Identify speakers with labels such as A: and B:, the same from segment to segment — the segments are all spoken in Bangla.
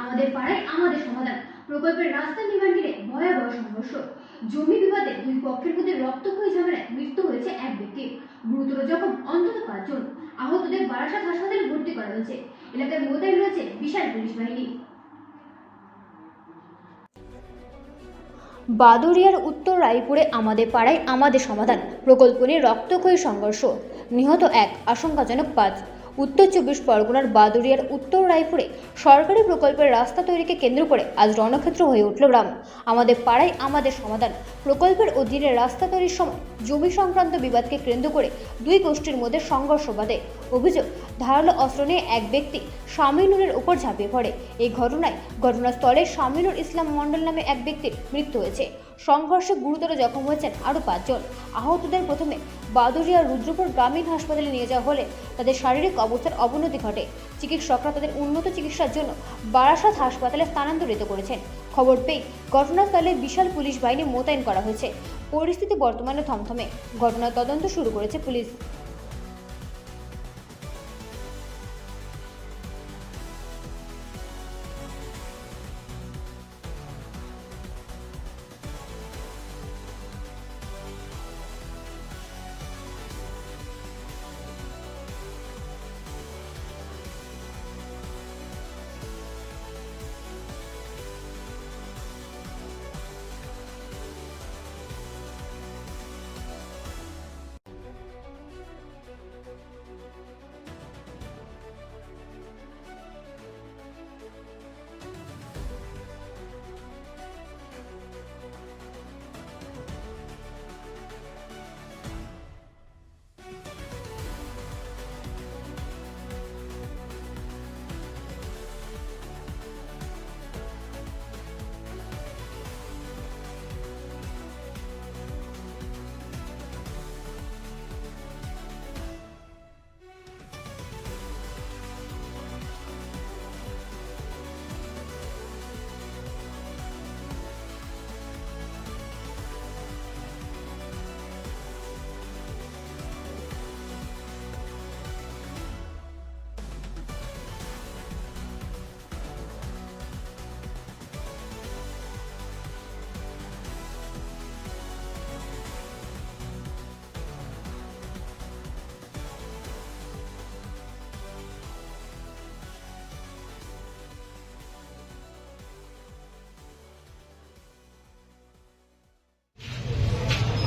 A: আমাদের পাড়ায় আমাদের সমাধান প্রকল্পের রাস্তা নির্মাণ ঘিরে ভয়াবহ সংঘর্ষ। জমি বিবাদে দুই পক্ষের মধ্যে রক্তক্ষয়ী ঝামেলায় মৃত্যু হয়েছে এক ব্যক্তির, গুরুতর জখম অন্তত 5 জন। আহতদের বারাসাত হাসপাতালে ভর্তি করা হয়েছে। এলাকায় মোতায়েন রয়েছে বিশাল পুলিশ বাহিনী। বাদুড়িয়ার উত্তর রায়পুরে আমাদের পাড়ায় আমাদের সমাধান প্রকল্প নিয়ে রক্তক্ষয়ী সংঘর্ষ, নিহত 1, আশঙ্কাজনক 5। উত্তর 24 পরগনার বাদুড়িয়ার উত্তর রায়পুরে সরকারি প্রকল্পের রাস্তা তৈরিকে কেন্দ্র করে আজ রণক্ষেত্র হয়ে উঠল গ্রাম। আমাদের পাড়ায় আমাদের সমাধান প্রকল্পের অধীনে রাস্তা তৈরির সময় জমি সংক্রান্ত বিবাদকে কেন্দ্র করে দুই গোষ্ঠীর মধ্যে সংঘর্ষ বাধে। অভিযোগ, ধারালো অস্ত্র নিয়ে এক ব্যক্তি শামিনুরের উপর ঝাঁপিয়ে পড়ে। এই ঘটনায় ঘটনাস্থলে শামিনুর ইসলাম মণ্ডল নামে এক ব্যক্তির মৃত্যু হয়েছে। সংঘর্ষে গুরুতর জখম হয়েছেন আরও 5 জন। আহতদের প্রথমে বাদুড়িয়া রুদ্রপুর গ্রামীণ হাসপাতালে নিয়ে যাওয়া হলে তাদের শারীরিক অবস্থার অবনতি ঘটে। চিকিৎসকরা তাদের উন্নত চিকিৎসার জন্য বারাসাত হাসপাতালে স্থানান্তরিত করেছেন। খবর পেয়ে ঘটনাস্থলে বিশাল পুলিশ বাহিনী মোতায়েন করা হয়েছে। পরিস্থিতি বর্তমানে থমথমে। ঘটনার তদন্ত শুরু করেছে পুলিশ।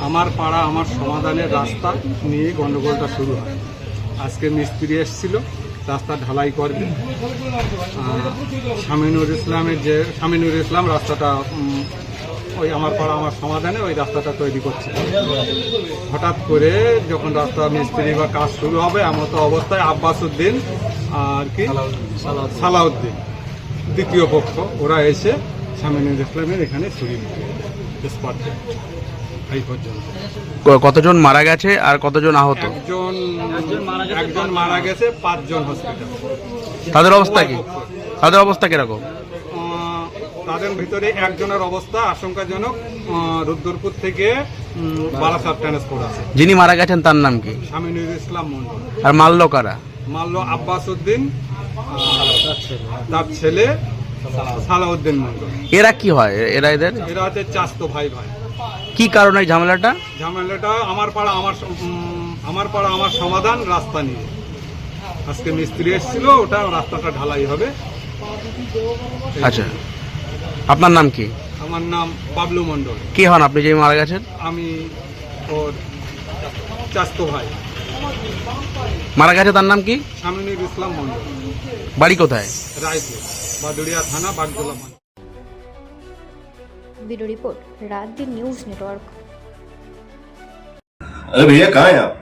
B: আমার পাড়া আমার সমাধানের রাস্তা নিয়ে গন্ডগোলটা শুরু হয়। আজকে মিস্ত্রি এসেছিল রাস্তা ঢালাই করবে। শামিনুর ইসলাম রাস্তাটা ওই আমার পাড়া আমার সমাধানে ওই রাস্তাটা তৈরি করছে। হঠাৎ করে যখন রাস্তা মিস্ত্রি বা কাজ শুরু হবে এমন তো অবস্থায় আব্বাস উদ্দিন আর কি সালাউদ্দিন দ্বিতীয় পক্ষ ওরা এসে শামিনুর ইসলামের এখানে ছুরি স্পটে। এই পর্যন্ত
C: কতজন মারা গেছে আর কতজন আহত?
B: একজন মারা গেছে, 5 জন হসপিটাল।
C: তাদের অবস্থা কিরকম?
B: তাদের ভিতরে একজনের অবস্থা আশঙ্কাজনক। রুদ্রপুর থেকে বারাসাত ট্রান্সফার আছে।
C: যিনি মারা গেছেন তার নাম কি?
B: শামিনুর ইসলাম মণ্ডল।
C: আর মারলো কারা?
B: মারলো আব্বাস উদ্দিন, তার ছেলে সালাউদ্দিন মণ্ডল।
C: এরা কি হয়? এরা
B: হচ্ছে চাস্তো ভাই।
C: কি কারণে ঝামেলাটা?
B: আমার পাড়া আমার সমাধান রাস্তা নিয়ে। আজকে মিস্ত্রি এসেছিল, ওটা রাস্তাটা ঢালাই হবে।
C: আচ্ছা, আপনার নাম কি?
B: আমার নাম পাবলু মণ্ডল।
C: কি হন আপনি যে মারা গেছেন?
B: আমি ওর চাস্তো ভাই।
C: মারা গেছে তার নাম কি?
B: শামিনুর ইসলাম মণ্ডল।
C: বাড়ি কোথায়?
B: রায়পুর, বাদুড়িয়া থানা, বাগদোলা।
A: ब्यूरो रिपोर्ट, रात दिन न्यूज़ नेटवर्क।
D: अरे भैया कहाँ हैं आप?